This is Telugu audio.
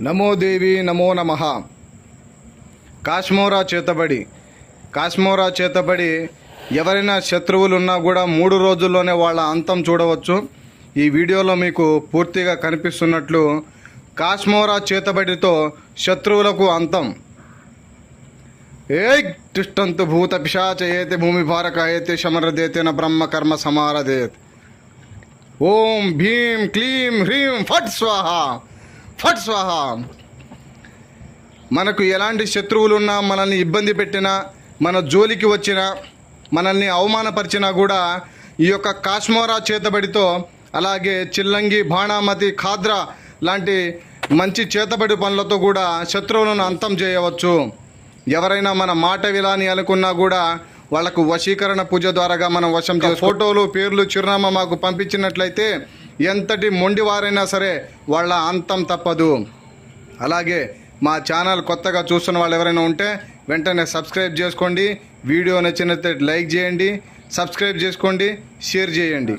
నమో దేవి నమో నమః. కాశ్మోరా చేతబడి ఎవరైనా శత్రువులు ఉన్నా కూడా 3 రోజుల్లోనే వాళ్ళ అంతం చూడవచ్చు. ఈ వీడియోలో మీకు పూర్తిగా కనిపిస్తున్నట్లు కాశ్మోరా చేతబడితో శత్రువులకు అంతం. తిష్టంతు భూత పిశాచ ఏతే భూమి భారక ఏతే శమరదేతేన బ్రహ్మ కర్మ సమారదేత్. ఓం భీం క్లీం హ్రీం ఫట్ స్వాహ ఫట్ స్వాహ. మనకు ఎలాంటి శత్రువులున్నా, మనల్ని ఇబ్బంది పెట్టినా, మన జోలికి వచ్చినా, మనల్ని అవమానపరిచినా కూడా ఈ యొక్క కాశ్మోరా చేతబడితో, అలాగే చిల్లంగి, బాణామతి, ఖాద్రా లాంటి మంచి చేతబడి పనులతో కూడా శత్రువులను అంతం చేయవచ్చు. ఎవరైనా మన మాట విలాని అనుకున్నా కూడా వాళ్లకు వశీకరణ పూజ ద్వారాగా మనం వశం ఫోటోలు, పేర్లు, చిరునామా మాకు పంపించినట్లయితే ఎంతటి మొండివారైనా సరే వాళ్ళ అంతం తప్పదు. అలాగే మా ఛానల్ కొత్తగా చూస్తున్న వాళ్ళు ఎవరైనా ఉంటే వెంటనే సబ్స్క్రైబ్ చేసుకోండి. వీడియో నచ్చినట్లయితే లైక్ చేయండి, సబ్స్క్రైబ్ చేసుకోండి, షేర్ చేయండి.